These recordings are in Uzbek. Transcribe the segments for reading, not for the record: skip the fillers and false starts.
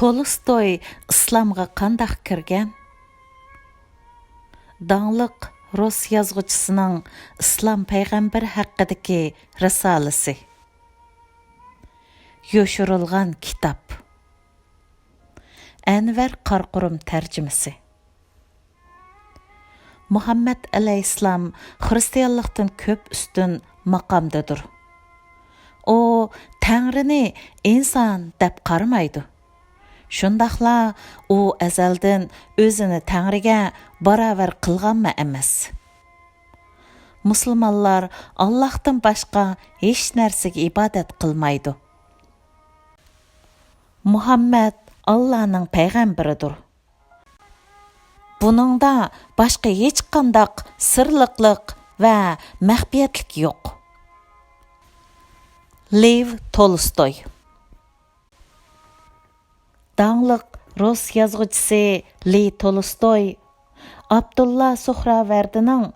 Tolstoy Islamgha Qandaq Kirgen? Dağlıq Rus yazğıcısının İslam Peyğəmbər haqqıdakı risalisi. Yoşurulğan kitap. Enwer Qaraqurum tercümesi. Muhammed aleyhisselam Hristiyanlıqdan köp üstün maqamdadır. O, Tangrini insan dep qaramaydı. Şundaqla o əzəldən özünü Tangriga baravar qılğanmı emas. Müslümanlar Allah'tan başqa heç nərsəgə ibadet qılmaydı. Muhammed Allah'ның peyğəmbiridir. Buningda başqa heç qandaq sirliqlik və məxfiyyətlik yox. Lev Tolstoy. Dağlıq Rus yazğıcısı Lev Tolstoy Abdullah Suhraverdining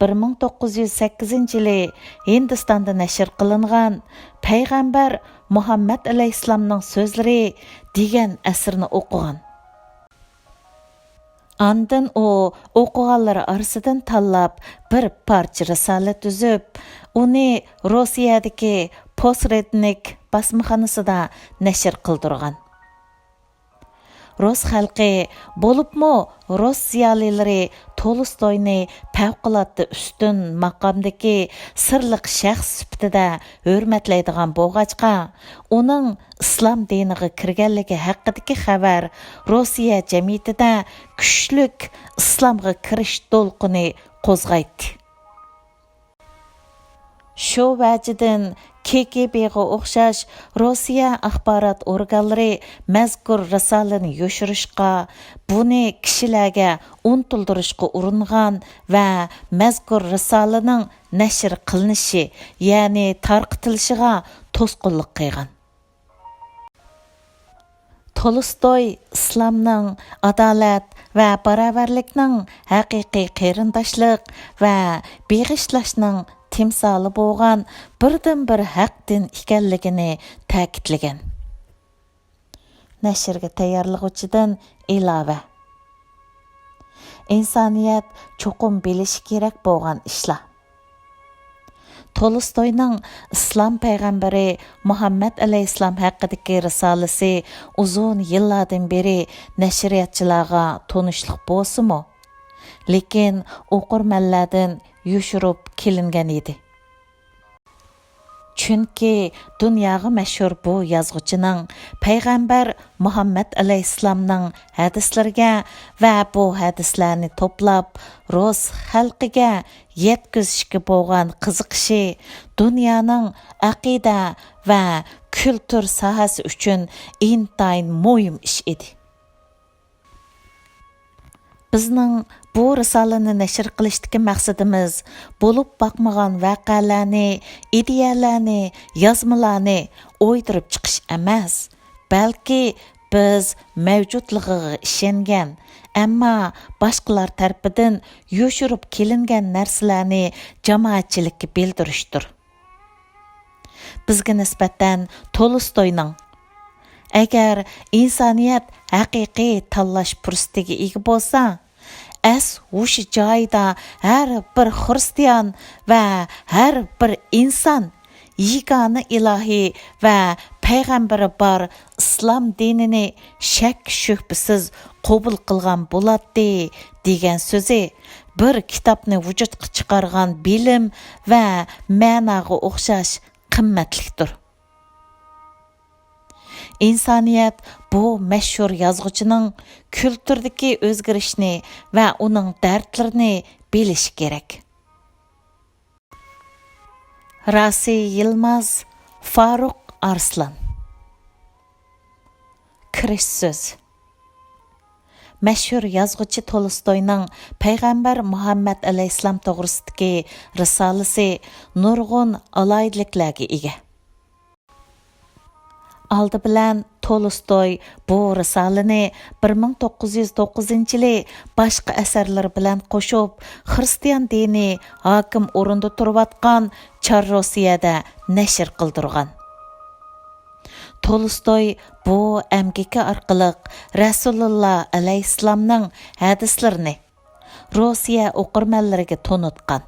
1908-yili Hindistonda nashr qilingan Payg'ambar Muhammad alayhissalomning so'zlari degan asrni o'qigan. Andın o o'qiganlari orasidan tanlab bir parcha risola tuzib, uni Rossiyadagi Posrednik basmaxonasida nashr qildirgan. Rus xalqi bo'libmi Rus ziyolilari Tolstoyni favqulodda ustun maqomdagi sirliq shaxs sifatida hurmatlaydigan bo'lg'achqa, uning islom diniga kirganligi haqidagi xabar Rossiya jamiyatida kuchlik islomga kirish to'lqini qo'zg'aydi. Shu vajidan KGB'ga o'xshash Rossiya axborot organlari mazkur risolani yoshirishga, buni kishilarga unutildirishga uringan va mazkur risolaning nashr qilinishi, ya'ni tarqatilishiga to'sqinlik qilgan. Tolstoy islomning adolat va barobarlikning haqiqiy qarindoshlik va beg'ishlashning timsoli bo'lgan birdan-bir haq din ekanligini ta'kidlagan. Nashirga tayyorlig'uchidan ilova. Insoniyat cho'qim bilishi kerak bo'lgan ishlar. Tolstoyning islom payg'ambari Muhammad alayhissalom haqidagi risolasi uzun yillardan beri nashriyatchilarga tanishliq bo'lsa-mu, lekin o'qirmanlardan yoshirib kelingan edi. Chunki dunyoga mashhur bu yozuvchining payg'ambar Muhammad alayhissalomning hadislariga va bu hadislarni to'plab Rus xalqiga yetkazishga bo'lgan qiziqishi dunyoning aqida va kultur sohasi uchun intayin muhim ish edi. Bizning bu risolani nashr qilishdagi maqsadimiz bo'lib boqmagan voqealarni, ideyalarni, yozmalarni o'ydirib chiqish emas, balki biz mavjudligiga ishongan, ammo boshqalar tarafidan yoshirib kelingan narsalarni jamoatchilikka bildirishdir. Bizga nisbatan Tolstoyning agar insoniyat haqiqiy tanlash fursatiga ega bo'lsa, o'sha joyda har bir xristian va har bir inson yagona ilohiy va payg'ambari bor islom dinini shak shubhasiz qabul qilgan bo'ladi degan so'zi bir kitobni vujudga chiqargan bilim va ma'noga o'xshash qimmatlikdir. İnsaniyat bu mashhur yozuvchining kulturdagi o'zgarishni va uning dardlarini bilishi kerak. Rasիહ yilmaz, فارۇق ئارسلان. Kirish so'z. Mashhur yozuvchi Tolstoyning payg'ambar Muhammad alayhissalom to'g'risidagi risolasi nurg'un aloyidliklarga ega. Aldı bilan Tolstoy bu risolani 1909-yili boshqa asarlar bilan qo'shib, xristian dini hokim o'rinda turayotgan Char Rossiyada nashr qildirgan. Tolstoy bu əmgəki arqılıq Rasulullah alayhissalamның hədislərini Rusiya oqurmanlarına tonutqan.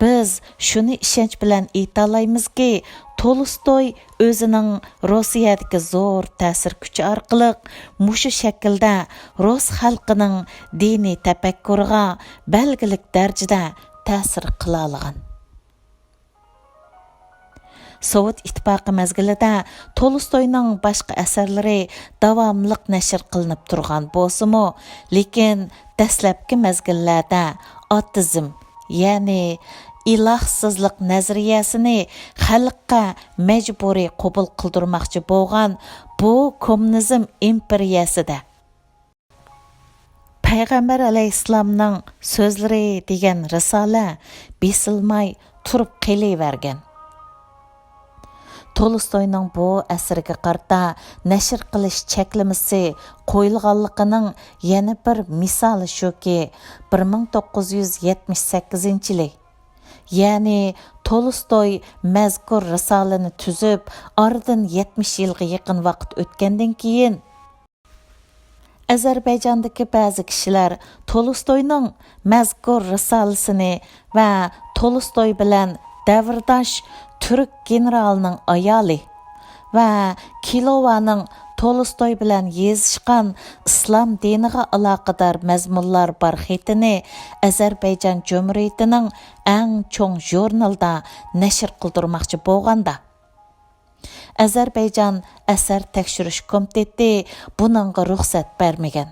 Biz şunu işenç bilan aytalaymiz ki, Tolstoy özünün Rusiyadagi zo'r ta'sir kuchi orqali mushu shaklda Rus xalqining diniy tafakkuriga belgilik darajada ta'sir qila olgan. Sovet ittifoqi mezgilida Tolstoyning boshqa asarlari davomliq nashr qilinib turgan bo'lsa-mu, lekin dastlabki mezgillarda atizm, ya'ni ilohsizlik nazariyasini xalqqa majburiy qabul qildirmoqchi bo'lgan bu kommunizm imperiyasida Payg'ambar alayhissalomning so'zlari degan risola besilmay turib qelavergan. Tolstoyning bu asriga qarta nashr qilish cheklimisi qo'yilganligining yana bir misoli shuki 1978-yil, ya'ni Tolstoy mazkur risolani tuzib, oradan 70 yilga yaqin vaqt o'tgandan keyin Azərbaycandakı ba'zi kishilar Tolstoyning mazkur risolasini va Tolstoy bilan davrdosh Türk generalining ayoli va Kilovaning Tolstoy bilan yezishgan islom diniga aloqador mazmunlar bor xetini Azərbaycan Cumhuriyetining eng cho'ng jurnalida nashr qildirmoqchi bo'lganda, Azərbaycan asar tekshirish komiteti buningga ruxsat bermagan.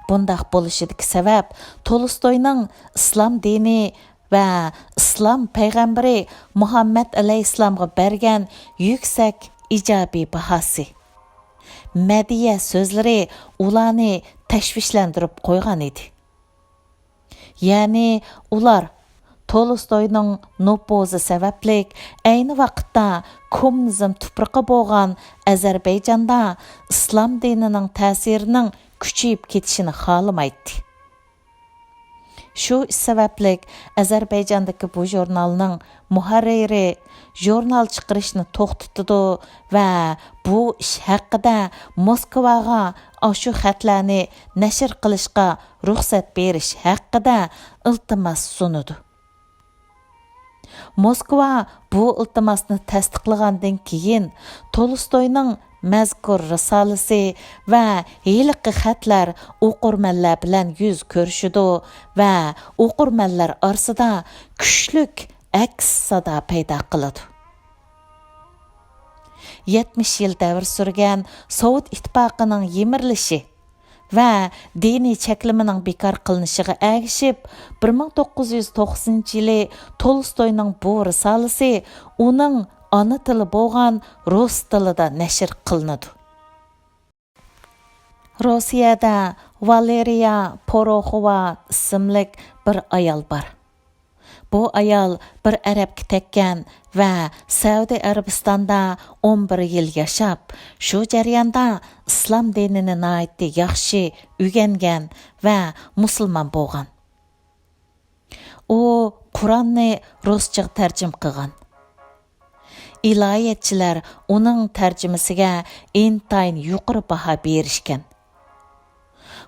Bundaq bo'lishidagi sabab Tolstoyning islom dini va islom payg'ambari Muhammad alayhissalomga bergan yuksak ijobiy bahosi. Madiya so'zlari ularni tashvishlantirib qo'ygan edi. Ya'ni ular Tolstoyning nupuzi sababli ayni vaqtda kommunizm tuproqi bo'lgan Azərbaycanda islom dinining ta'sirining kuchayib ketishini xohlamaydi. Shu sababli Azərbaycandagi bu jurnalning muharriri jurnal chiqarishni to'xtatdi va bu ish haqida Moskvaga shu xatlarni nashr qilishga ruxsat berish haqida iltimos sunudi. Moskva bu iltimosni tasdiqlagandan keyin Tolstoyning mazkur risolasi va hiliqi xatlar o'qurmanlar bilan yuz ko'rishidi va o'qurmanlar orasida kuchlik aks sado paydo qiladi. 70 yil davr surgan Sovet ittifoqining yemirilishi va diniy cheklimining bekor qilinishiga ergishib 1990-yili Tolstoyning bu risolasi uning ana tili bo'lgan rus tilida nashr qilinadi. Rusiyada Valeriya Poroxova ismli bir ayol bor. Bu ayol bir arabga tekkan va Saudiya Arabistonda 11 yil yashab, shu jarayonda islom dinini nihoyatda yaxshi o'rgangan va musulmon bo'lgan. U Qur'onni ruscha tarjima qilgan. Iloyatchilar uning tarjimasiga intayin yuqori baho berishgan.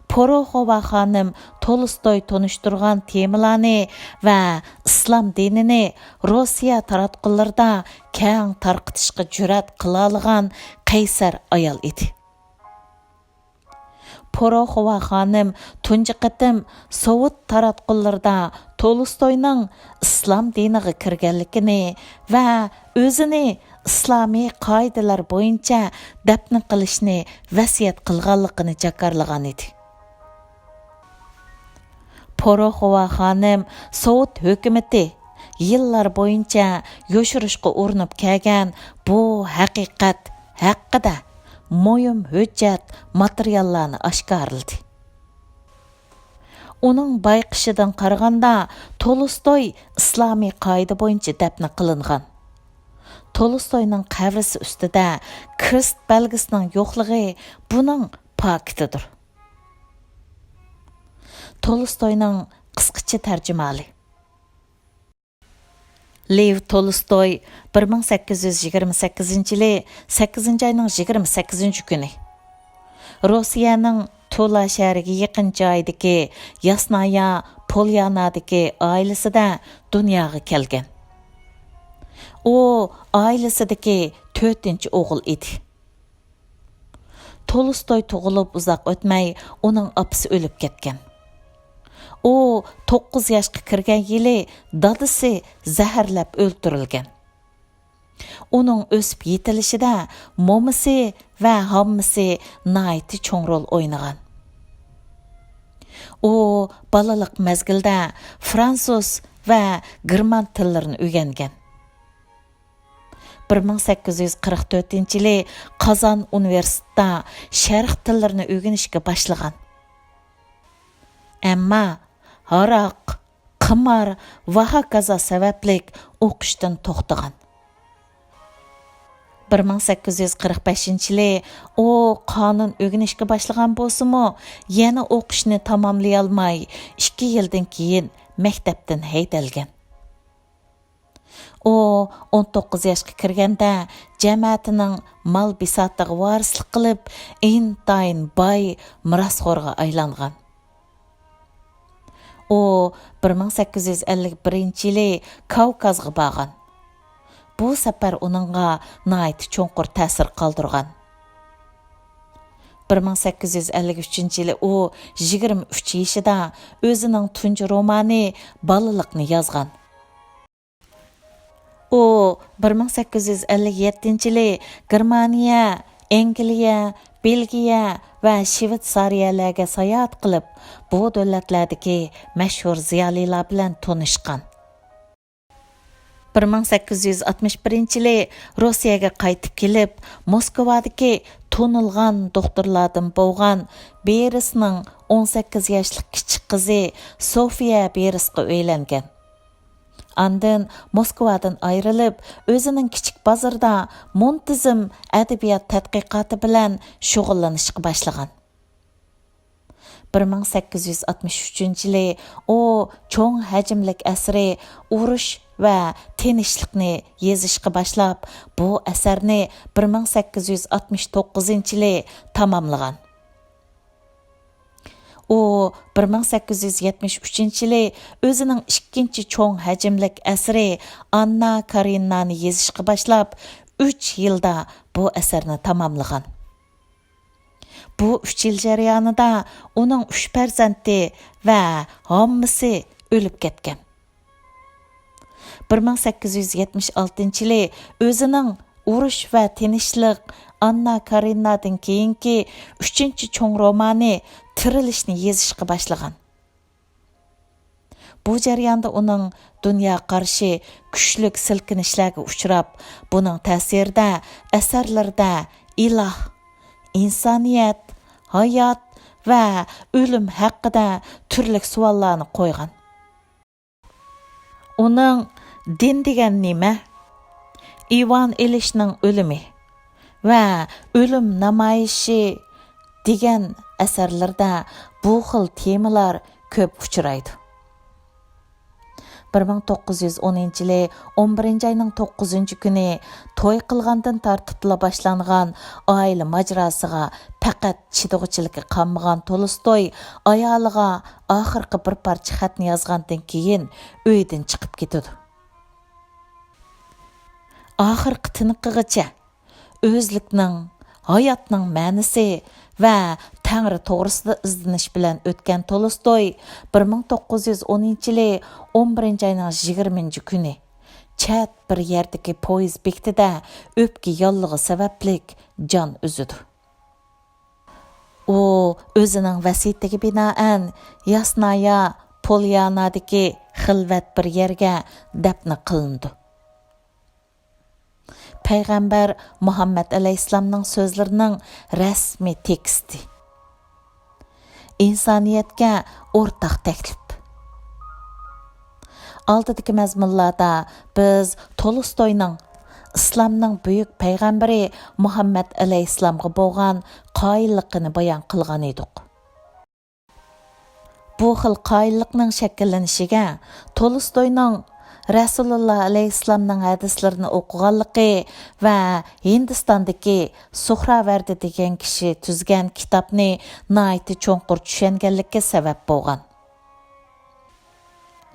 Poroxova xonim Tolstoy tonishtirgan temalarni va islom dinini Rossiya taratqularida keng tarqitishga jur'at qila olgan qaysar ayol edi. Poroxova xonim tunji qatim Sovet taratqularida Tolstoyning islom diniga kirganligini va o'zini islomiy qoidalar bo'yicha dafn qilishni vasiyat qilganligini jakarlagan edi. Poroxova xonim Sovet hukumati yillar bo'yicha yoshirishga urinib kelgan bu haqiqat haqida muhim hujjat materiallarni oshkorladi. Uning bayqishidan qaraganda Tolstoy islomiy qoida bo'yicha dafn qilingan. Tolstoyning qabrisi ustida krist belgisining yo'qligi buning pakitidir. Tolstoyning qisqacha tarjimali. Lev Tolstoy 1828 yılı 8 ayının 28 günü Rusiyanın Tula şəhəriga yaqin joydagi Yasnaya Polyanadagi ailəsidə dunyoga kelgan. O ailəsidagi 4-chi o'g'il edi. Tolstoy tug'ilib uzoq o'tmay uning opasi o'lib ketgan. O 9 yoshga kirgan yili dadisi zaharlab o'ldirilgan. Uning o'sib yetilishida momisi va hammasi nihoyatda cho'ng rol o'ynagan. O balalik mezgilda fransuz va german tillarini o'rgangan. 1844-yili Qozon universitetida sharq tillarini o'rganishga boshlagan. Ammo haroq, qimor va hokazo sababli o'qishdan to'xtagan. 1845-yili o qonun o'rganishga boshlagan bo'lsa-mu, yana o'qishni tamomlay olmay 2 yildan keyin maktabdan haydalgan. O 19 yoshga kirganda jamoatining mol bisotiga varislik qilib, intayin boy mirosxo'rga aylangan. O 1851-yili Kavkazga borgan. Bu safar uningga nihoyat cho'nqur ta'sir qoldirgan. 1853-yili o 23 yoshida o'zining tunji romani Balalikni yozgan. O 1857-yili Germaniya, Angliya, Belgiya va Shvetsariyalarga sayohat qilib, bu davlatlardagi mashhur ziyolilar bilan tanishgan. 1861-yili Rossiyaga qaytib kelib, Moskvadagi tonilgan doktorlardan bo'lgan Berisning 18 yoshli kichik qizi Sofiya Berisga uylangan. Andın Moskvadan ayrılıb, özünün kichik bozorda muntizim adabiyot tadqiqoti bilan shug'ullanishga boshlagan. 1863-yili o cho'ng hajmlik asri urush va tinchlikni yozishga boshlab, bu asarni 1869-yili tamomlagan. O 1873-yili o'zining ikkinchi cho'ng hajmlik asri Anna Karenini yozishga boshlab, 3 yilda bu asarni tamomlagan. Bu 3 yil jarayonida uning 3 farzandi va hammasi o'lib ketgan. 1876-yili o'zining urush va tinchlik Anna Kareninadan keyingi 3-chi cho'ng romani Tirilishni yozishga boshlagan. Bu jarayonda uning dunyo qarshi kuchlik silkinishlarga uchrab, buning ta'sirida asarlarda iloh, insoniyat, hayot va o'lim haqida turli savollarni qo'ygan. Uning din degan nima? Ivan Ilishning o'limi va o'lim namoyishi degan asarlarda bu xil temalar ko'p uchraydi. 1910-yili 11-ayning 9-kuni to'y qilgandan tortibla boshlangan oila majrosiga faqat chidg'uchilikka qanmagan Tolstoy ayoliga oxirgi bir parcha xatni yozgandan keyin uydan chiqib ketadi. Oxirgi tiniqigacha o'zlikning, hayotning ma'nisi va Tangri to'g'risida izlanish bilan o'tgan Tolstoy 1910-yili 11-ayning 20-kuni chat bir yerdagi poyezd bekitida o'pka yollig'i sababli jon uzdi. O o'zining vasiyatiga binoan Yasnaya Polyanadagi xilvat bir yerga dafn qilindi. Payg'ambar Muhammad alayhissalomning so'zlarining rasmiy teksti. İnsaniyetga o'rtaq taklif. Oldidagi mazmunlarda biz Tolstoyning islomning buyuk payg'ambari Muhammad alayhissalomga bo'lgan qoyilligini bayon qilgan edik. Bu xil qoyillikning shakllanishiga Tolstoyning Rasululloh alayhissalomning hadislarini o'qiganligi va Hindistondagi Suhravardi degan kishi tuzgan kitobni nihoyatda cho'nqur tushunganlikka sabab bo'lgan.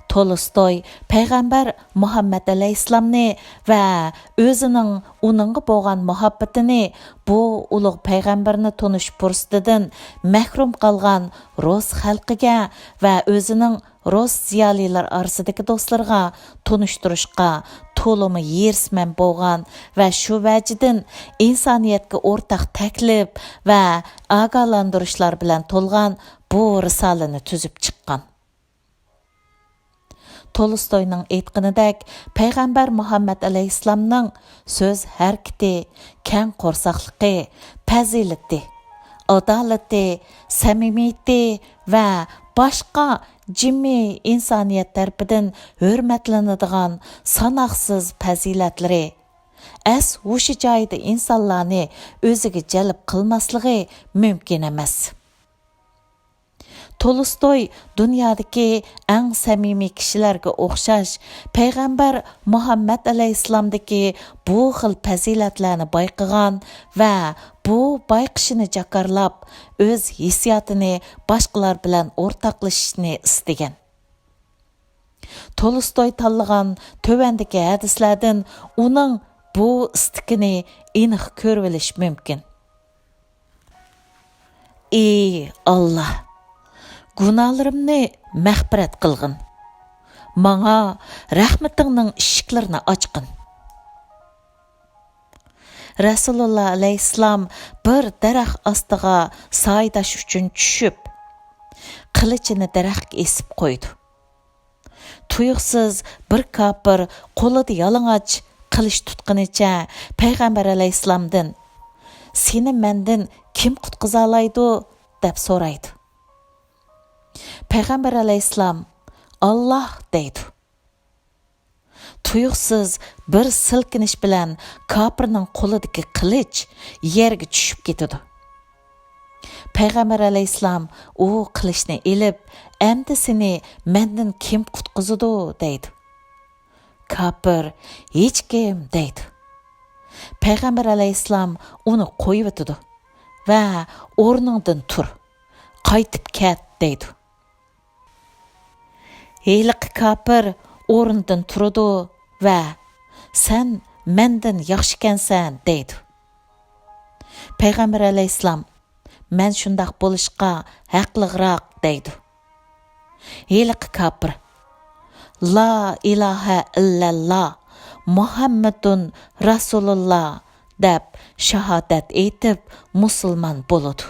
Tolstoy payg'ambar Muhammad alayhissalomni va o'zining uningga bo'lgan muhabbatini bu ulug' payg'ambarni tonish fursatidan mahrum qolgan Rus xalqiga va o'zining Rus ziyolilar orasidagi do'stlarga tonishtirishga to'limi yersman bo'lgan va shu vajidan insoniyatga o'rtaq taklif va ogohlantirishlar bilan to'lgan bu risolani tuzib chiqqan. Tolstoyning aytganidek, payg'ambar Muhammad alayhissalomning so'z harakati, keng qo'rsoqligi, fazilati, adolati, samimiyati va boshqa jimmi insoniyat tarafidan hurmatlanadigan sanoqsiz fazilatlari as o'sha joyda insonlarni o'ziga jalb qilmasligi mumkin emas. Tolstoy dunyodagi eng samimiy kishilarga o'xshash payg'ambar Muhammad alayhissalomdagi bu xil fazilatlarni bayqagan va bu bayqishini jakarlab o'z hissiyotini boshqalar bilan o'rtoqlashishni istagan. Tolstoy tanlagan tövəndəki hadislardan uning bu istikini aniq ko'rib olish mumkin. Ey Allah! Gunohlarimni mag'firat qilgin. Manga rahmatingning eshiklarini ochqin. Rasululloh alayhissalom bir daraxt ostiga soydash uchun tushib, qilichini daraxtga esib qo'ydi. Tuyuqsiz bir kafir qo'lida yalang'och qilich tutqanicha payg'ambar alayhissalomdan "Seni mendan kim qutqiza oladi?" deb so'raydi. Payg'ambar alayhissalom "Alloh" deydi. Tuyuqsiz bir silkinish bilan kofirning qo'lidagi qilich yerga tushib ketadi. Payg'ambar alayhissalom u qilichni elib, "Endi seni mendan kim qutqizadi?" deydi. Kofir "Hech kim" deydi. Payg'ambar alayhissalom uni qo'yib o'tadi va o'rningdan tur, qaytib ket deydi. Heyliq kofir o'rnidan turadi va "Sen mendan yaxshikansan" deydi. Payg'ambar alayhissalom "Men shundoq bo'lishqa haqliroq" deydi. Heyliq kofir "La ilaha illalloh Muhammadun Rasululloh" deb shahodat aytib musulmon bo'ladi.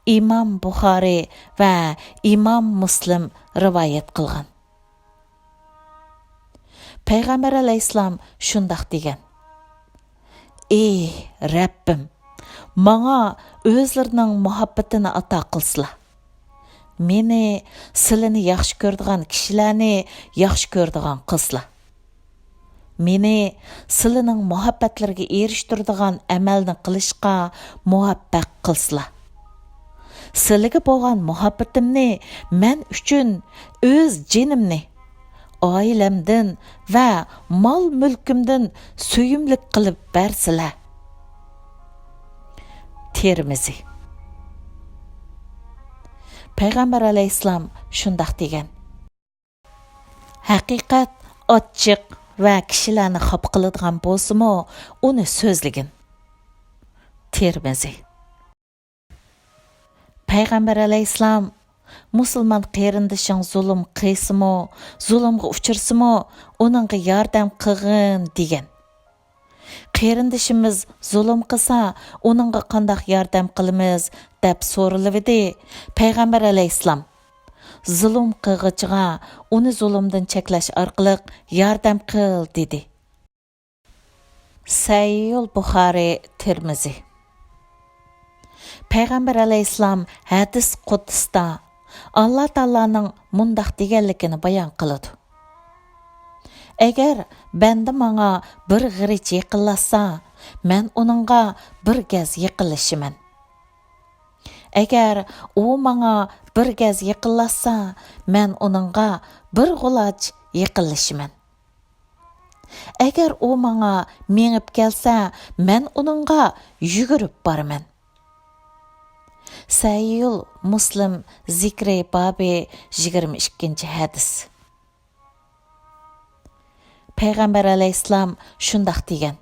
İmam Buxoriy va İmam Muslim rivoyat qilgan. Payg'ambar alayhissalom shundoq degan: "Ey Rabbim, menga o'zlarining muhabbatini ato qilsizlar. Meni sizlarni yaxshi ko'radigan kishilarni yaxshi ko'radigan qilsizlar. Meni sizlarning muhabbatlariga erishtiradigan amalni qilishga muvaffaq qilsizlar. Sizlarga bo'lgan muhabbatimni men uchun o'z jinimni, oilamdan va mol mulkimdan suyumlik qilib bersizlar." Termizi. Payg'ambar alayhissalom shundoq degan: "Haqiqat ochiq va kishilarni xafa qiladigan bo'lsa-mu, uni so'zligin." Termizi. Payg'ambar alayhissalom musulmon qarindishing zulm qilsa-mu, zulmga uchirsa-mu, uningga yordam qilgin degan. Qarindishimiz zulm qilsa, uningga qandoq yordam qilamiz deb so'ralibdi. Payg'ambar alayhissalom zulm qilg'ichiga uni zulmdan cheklash orqali yordam qil dedi. Sahih Buxoriy, Termizi. Payg'ambar alayhissalom hadis qudusda Allah Taoloning mundaq deganligini bayon qiladi: "Agar banda menga bir g'irich yaqinlashsa, men uningga bir gaz yaqinlashaman. Agar u menga bir gaz yaqinlashsa, men uningga bir g'uloch yiqilishiman. Agar u menga mengib kelsa, men uningga yugurib boraman. Sayyul Muslim zikri babi 22 hadis. Payg'ambar alayhissalom shundoq degan: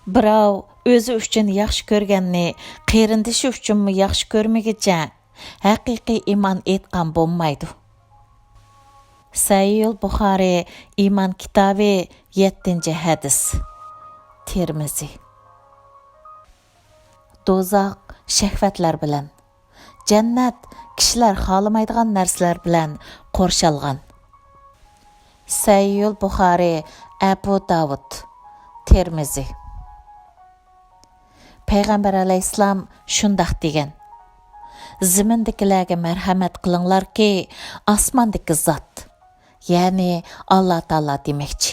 Birov o'zi uchun yaxshi ko'rganni qerindishi uchunmi yaxshi ko'rmagicha haqiqiy iymon etgan bo'lmaydi. Sayyul Buxoriy iymon kitobi 7-hadis. Termizi. Do'zax shahvatlar bilan, jannat kishilar xohlamaydigan narsalar bilan qo'rshalgan. Sayyul Buxoriy Abu Davud. Termizi. Payg'ambar alayhissalom shundoq degan: Zimindikilarga marhamat qilinglarki, osmondagi zot, ya'ni Alloh taolo demakchi,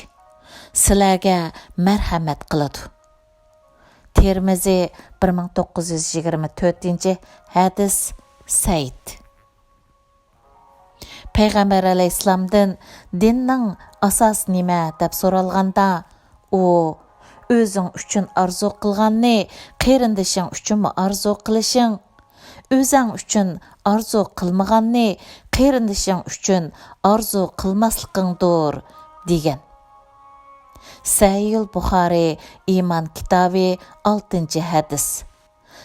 sizlarga marhamat qiladi. Termizi 1924-hadis. Said. Payg'ambar alayhissalomdan dinning asosi nima deb so'ralganda, u o'zing uchun arzu qilganni qarindishing uchunmi arzu qilishing, o'zing uchun arzu qilmaganni qarindishing uchun arzu qilmasligingdir degan. Sayyul Buxoriy iymon kitobi 6-hadis.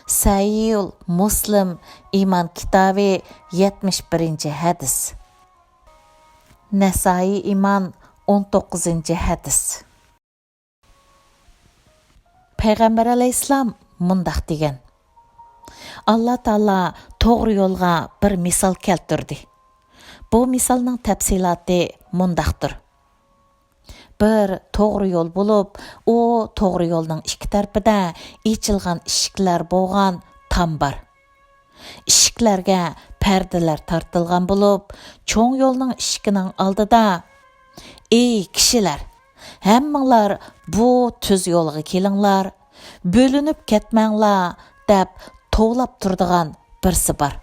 Sayyul Muslim iymon kitobi 71-hadis. Nasoiy iymon 19-hadis. Payg'ambar alayhissalom mundaq degan: Alloh taolo to'g'ri yo'lga bir misol keltirdi. Bu misolning tafsiloti mundaqdir. Bir to'g'ri yo'l bo'lib, u to'g'ri yo'lning ikki tarafida ochilgan eshiklar bo'lgan tam bor. Eshiklarga pardalar tortilgan bo'lib, cho'ng yo'lning eshigining oldida: "Ey kishilar, hammanglar bu tuz yo'lga kelinglar, bo'linib ketmanglar" deb to'g'lab turadigan birsi bor.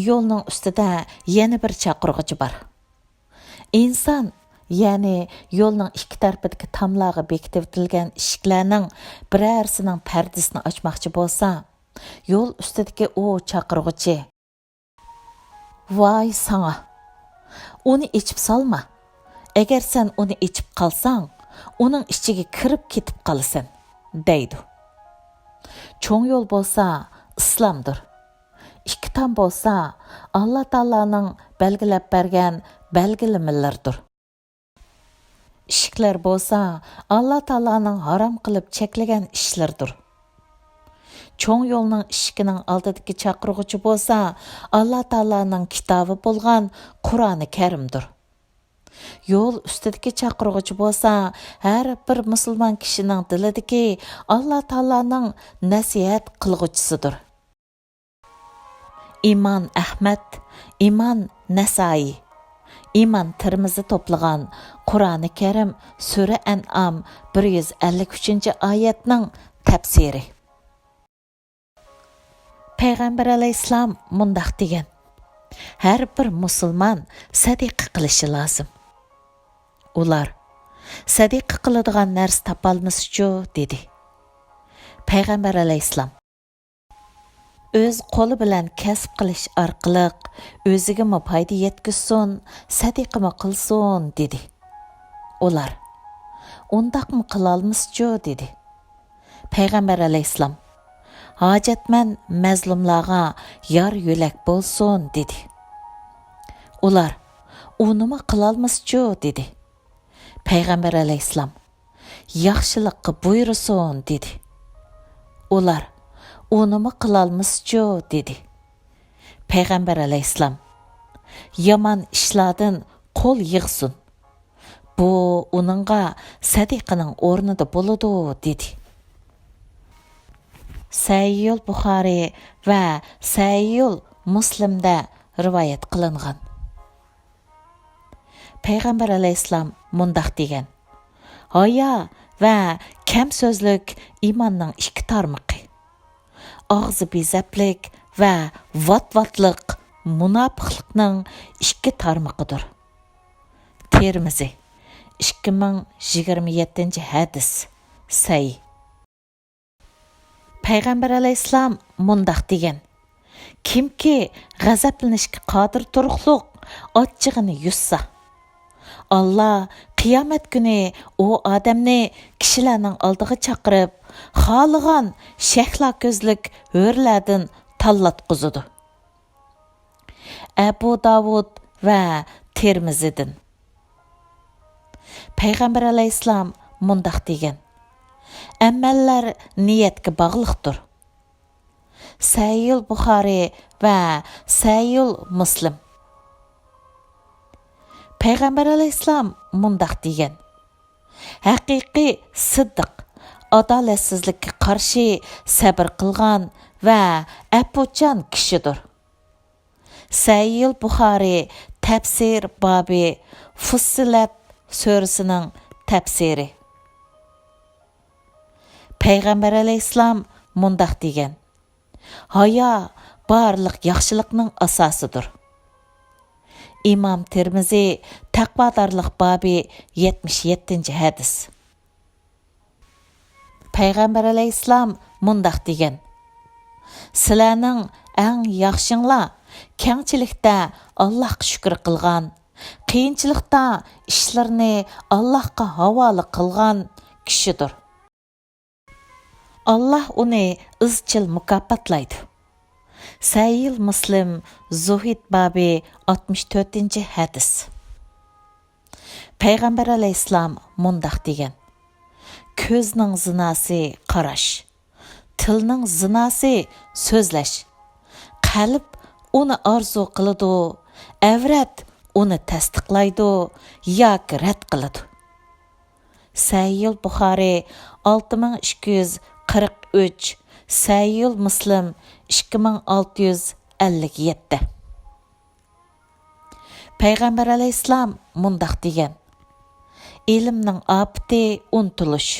Yo'lning ustida yana bir chaqirg'uchi bor. İnsan, ya'ni yo'lning ikki tarafidagi tamlarga bekitilgan eshiklarning birarsining pardasini ochmoqchi bo'lsa, yo'l ustidagi u chaqirg'uchi: "Voy sana, uni ichib solma. Agar sen uni ichib qolsang, uning ichiga kirib ketib qolasan", deydi. Cho'ng yo'l bo'lsa islomdir. Ikki tam bo'lsa Alloh taoloning belgilab bergan belgilamalardir. Ishiklar bo'lsa Alloh taoloning harom qilib cheklagan ishlardir. Cho'ng yo'lning ishikining oldidagi chaqirg'uchi bo'lsa Alloh taoloning kitobi bo'lgan Qur'oni Karimdir. Yo'l ustidagi chaqirg'uchi bo'lsa har bir musulmon kishining dilidagi Alloh taoloning nasihat qilg'uchisidir. İman Ahmad, İman Nasoiy, İman Termizi to'plagan Qur'oni Karim Sura An'am 153-oyatning tafsiri. Payg'ambar alayhissalom mundaq degan: Har bir musulmon sadiqa qilishi lozim. Ular sadiqa qiladigan narsa topolmaschu dedi. Payg'ambar alayhissalom o'z qo'li bilan kasb qilish orqali o'ziga foyda yetkazsin, sadiqa qilsin dedi. Ular undaqmi qilolmaschu dedi. Payg'ambar alayhissalom hojatman mazlumlarga yor yo'lak bo'lsin dedi. Ular unimi qilolmaschu dedi. Payg'ambar alayhissalom yaxshilikqa buyursin dedi. Ular unimi qilolmaschu dedi. Payg'ambar alayhissalom yomon ishlardan qo'l yig'sin. Bu uningga sadiqaning o'rnida bo'ladi dedi. Sayyul Buxoriy va Sayyul Muslimda rivoyat qilingan. Payg'ambar alayhissalom mundaq degan: Hayo va kam so'zlik iymonning ikki tarmoqi. Og'zi bezaplik va vatvatliq munofiqlikning ikki tarmoqidir. Termizi 2027 hadis. Say. Payg'ambar alayhissalom mundaq degan: kimki g'azablanishga qodir turuqliq ochchig'ini yussa, Allah qiyomat kuni u odamni kishilarning oldiga chaqirib, xohlagan shahlo ko'zlik hurlardan tanlatqizadi. Abu Davud va Termizidin. Payg'ambar alayhissalom mundaq degan: amallar niyatga bog'liqdir. Sahih Buxoriy va Sahih Muslim. Payg'ambar alayhissalom mundaq degan: haqiqiy siddiq adolatsizlikka qarshi sabr qilgan va apuchan kishidir. Sahih Buxoriy tafsir bobi Fussilat surasining tafsiri. Payg'ambar alayhissalom mundaq degan: hayo barliq yaxshilikning asosidir. İmam Termizi taqvodorlik bobi 77 hadis. Payg'ambar alayhissalom mundaq degan: sizlarning eng yaxshinglar kengchilikda Allohga shukr qilgan, qiyinchilikda ishlarni Allohga havola qilgan kishidir. Allah uni izchil mukofotlaydi. Sahih Muslim Zuhid babi 64 hadis. Payg'ambar alayhissalom mundaq degan: ko'zning zinasi qarash, tilning zinasi so'zlash, qalb uni orzu qiladi, avrat uni tasdiqlaydi yoki rad qiladi. Sahih Buxoriy 6243, Sahih Muslim 2657. Payg'ambar alayhissalom mundaq degan: ilmning opti unutulish,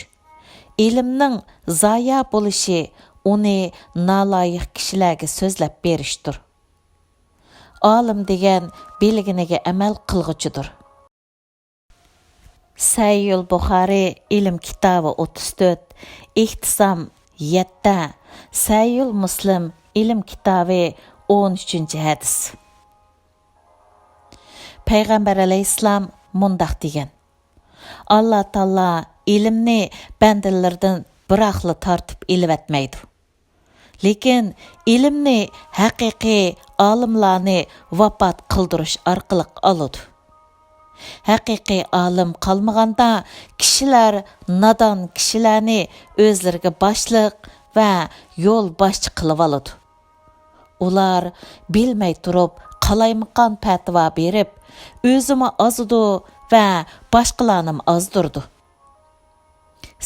ilmning zoya bo'lishi uni naloyiq kishilarga so'zlab berishdir. Olim degan bilginiga amal qilg'uchidir. Sahih Buxoriy ilm kitobi 34, ihtisom 7, Sahih Muslim ilm kitobi 13 hadis. Payg'ambar alayhissalom mundaq degan: Allah Taala ilmni bandalardan biroqli tortib ilvatmaydi. Lekin ilmni haqiqiy olimlarni vafot qildirish orqali oladi. Haqiqiy olim qolmaganda kishilar nodon kishilarni o'zlariga boshliq va yo'l boshchi qilib oladi. Ular bilmay turib qalaymaqon fatvo berib, o'zimi ozidu va boshqalarni ozdirdi.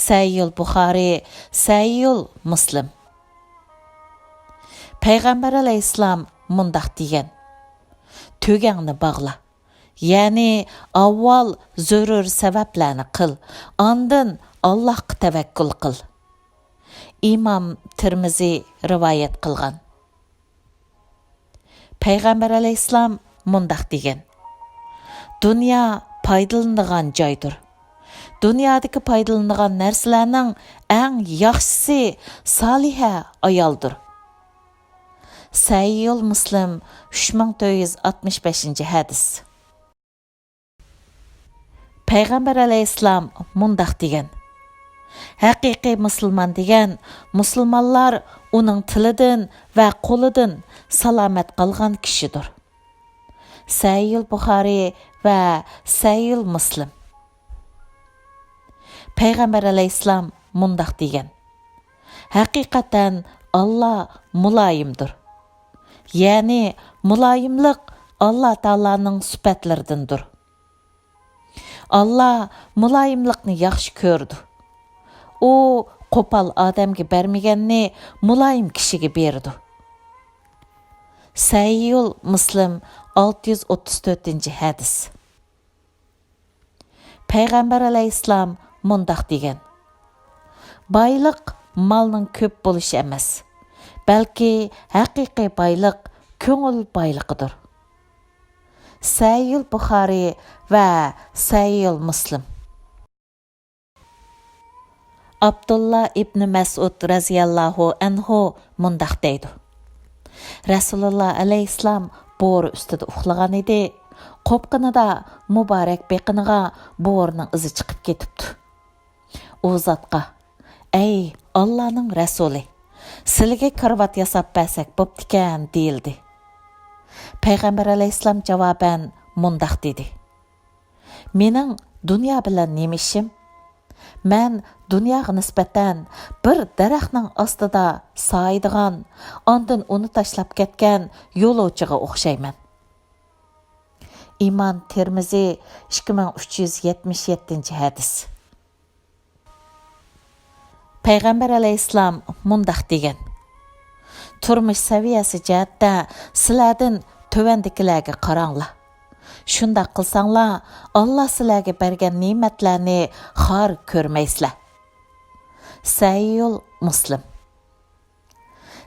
Sahih Buxoriy, Sahih Muslim. Payg'ambar alayhissalom mundaq degan: tugangni bog'la. Ya'ni avval zarur sabablarni qil, ondan Allohga tavakkul qil. İmam Termizi rivoyat qilgan. Payg'ambar alayhissalom mundaq degan: dunyo foydalanadigan joydir. Dunyodagi foydalanadigan narsalarning eng yaxshisi soliha ayoldir. Sahih Muslim 3465 hadis. Payg'ambar alayhissalom mundaq degan: haqiqiy musulmon degan musulmonlar uning tilidan va qo'lidan salomat qolgan kishidir. Sahih Buxoriy va Sahih Muslim. Payg'ambar alayhissalom mundaq degan: haqiqatan Allah muloyimdir. Ya'ni muloyimlik Allah Taolaning sifatlaridandir. Allah muloyimlikni yaxshi ko'rdi. U qo'pol odamga bermaganni muloyim kishiga berdi. Sahih Muslim 634 hadis. Payg'ambar alayhissalom mundaq degan: boyliq molning ko'p bo'lishi emas, balki haqiqiy boyliq ko'ngil boyliqidir. Sahih Buxoriy va Sahih Muslim. Abdullah ibn Mas'ud raziyallohu anhu mundaq deydi. Rasululloh alayhissalom bo'ri ustida uxlagan edi. Qopqinida muborak beqiniga bo'rining izi chiqib ketibdi. U zotqa: "Ey Allohning rasuli, sizga karvat yasab bersak bo'ptikan" deyildi. Payg'ambar alayhissalom javoban mundaq dedi: "Mening dunyo bilan nima ishim? Men dunyoga nisbatan bir daraxtning ostida soydigan, ondan uni tashlab ketgan yo'lovchiga o'xshayman." İman Termizi 2377 hadis. Payg'ambar alayhissalom mundaq degan: "Turmush saviyasi jihatda sizlardan tövandikilarga qaranglar. Shundaq qilsanglar, Alloh sizlarga bergan ne'matlarni xor ko'rmaysizlar." Sahih Muslim.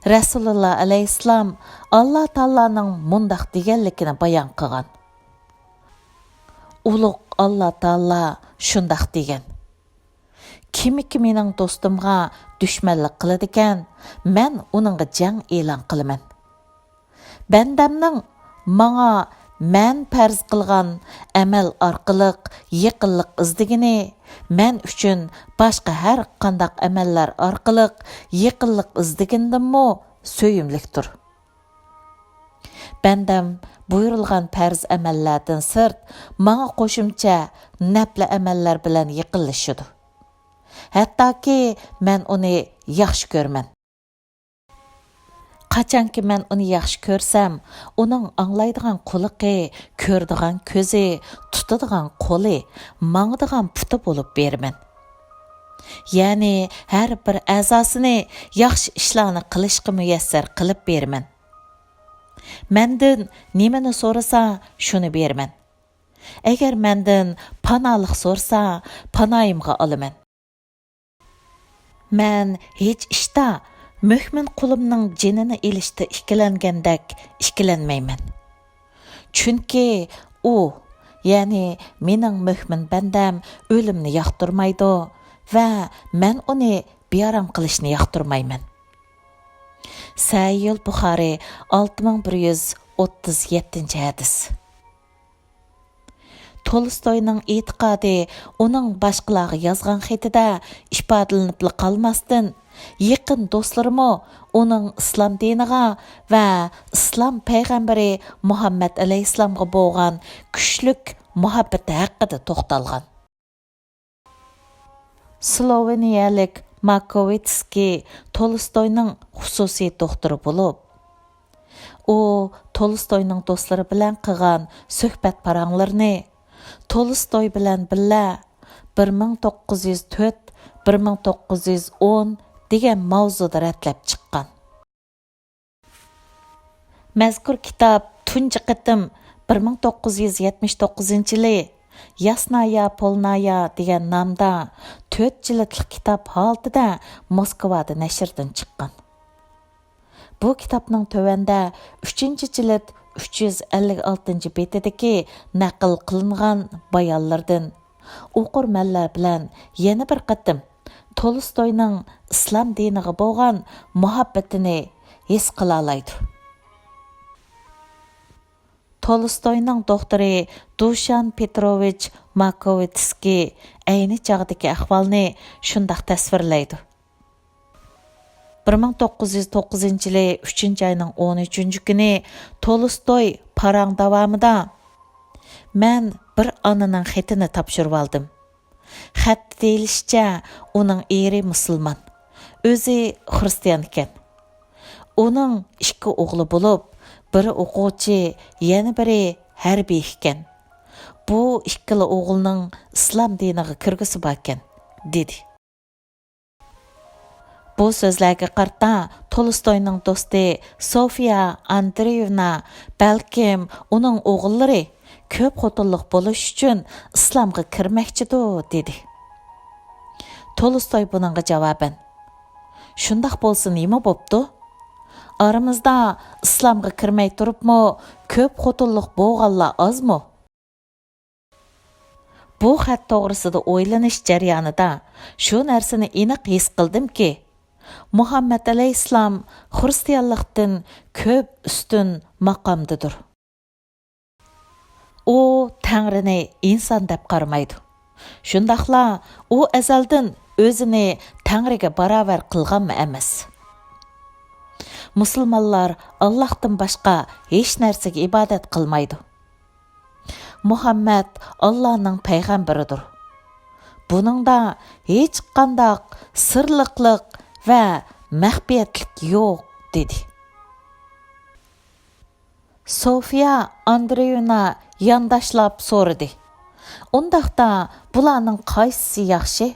Rasululloh alayhissalom Alloh taoloning mundaq deganligini bayon qilgan. Ulug' Alloh taolo shundaq degan: "Kimiki mening do'stimga dushmanlik qiladi ekan, men uningga jang e'lon qilaman. Bandamning menga men farz qilgan amal orqali yaqinlik izdigini men uchun boshqa har qanday amallar orqali yaqinlik izdigindimmi so'yimlikdir. Bandam buyurilgan farz amallardan sirt menga qo'shimcha nafl amallar bilan yaqinlashadi. Hattoki men uni yaxshi ko'raman. Qachonki men uni yaxshi ko'rsam, uning anglaydigan quliqi, ko'radigan ko'zi, tutadigan qo'li, mangadigan puti bo'lib beraman. Ya'ni har bir a'zosini yaxshi ishlarni qilishga muyassar qilib beraman. Mendan nimani so'rasa, shuni beraman. Agar mendan panohlik so'rasa, panoyimga olaman. Men hech ishda mo'min qulimning jinini ilishda ikkilangandek ikkilanmayman. Chunki u, ya'ni mening mo'min bandam o'limni yoqtirmaydi va men uni bearam qilishni yoqtirmayman. Sahih Buxoriy 6137 hadis. Tolstoyning e'tiqodi uning boshqalarga yozgan xatida ifodalanib qolmasdan, yaqin do'stlarimo uning islom diniga va islom payg'ambari Muhammad alayhissalomga bo'lgan kuchlik muhabbati haqida to'xtalgan. Sloveniyalik Makovitski Tolstoyning xususiy doktori bo'lib, u Tolstoyning do'stlari bilan qilgan suhbat paranglarini Tolstoy bilan birga 1904-1910 degan mavzuda ratlab chiqqan. Mazkur kitob tunji qitim 1979-yili Yasnaya Polnaya degan nomda 4 jildlik kitob holatida Moskvada nashirdan chiqqan. Bu kitobning tövəndə 3-cü jild 356 betidagi naql qilingan bayonlardan o'qirmanlar bilan yana bir qatim Tolstoyning islom diniga bo'lgan muhabbatini his qila oladi. Tolstoyning doktori Dushan Petrovich Makovitski ayni chog'dagi ahvolni shundoq tasvirlaydi. 1909-yili 3-oyning 13-kuni Tolstoy parang davomida men bir onaning xatini topshirib oldim. Xat deyilishicha uning eri musulmon, o'zi xristian ekan. Uning 2 o'g'li bo'lib, biri o'quvchi, yana biri harbiy ekan. Bu 2 o'g'ilning islom diniga kirgisi bor ekan, dedi. Bu so'zlarga qarta Tolstoyning do'sti Sofiya Andreyevna balkim uning o'g'illari ko'p xotinlik bo'lish uchun islomga kirmoqchidir, dedi. Tolstoy buningga javoban: "Shundoq bo'lsa nima bo'pti? Aramızda İslamga kirmey turupmu, köp xotunluq boğanlar azmı? Bu xat toğrısıda oylanish jarayonida shu narsani aniq his qildimki, Muhammad alayhissalom xristianlikdan ko'p ustun maqomdadir. U Tangrini inson deb qaramaydi. Shundaqla u azaldan o'zini Tangriga barobar qilganmi emas. Musulmonlar Allohdan boshqa hech narsaga ibodat qilmaydi. Muhammad Allah'ның payg'ambaridir. Buningda hech qanday sirliqlik va maxfiyatlik yo'q, dedi. Sofiya Andreyevna yondashlab so'radi. Undaqda bularning qaysisi yaxshi?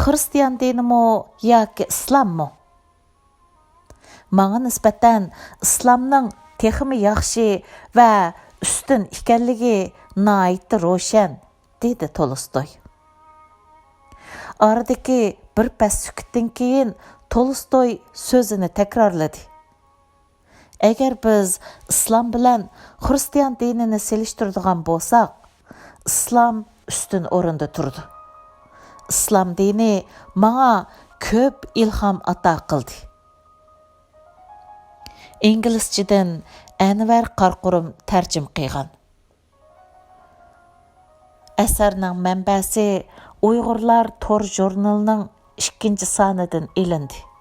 Xristian dinimi yoki islommi? Manga nisbatan islomning texmi yaxshi va üstün ekanligi nihoyatda ro'shan, dedi Tolstoy. Aradagi bir pas sukutdan keyin Tolstoy so'zini takrorladi. Agar biz islom bilan xristian dinini selishtiradigan bo'lsak, islom ustun o'rinda turdi. Islom dini menga ko'p ilhom ato qildi. İngilisçidən Enwer Qaraqurum Terjiman qilgan. Əsərinin mənbəsi Uyğurlar tor ژورنىلىنىڭ 2 sanidən ئېلىندى.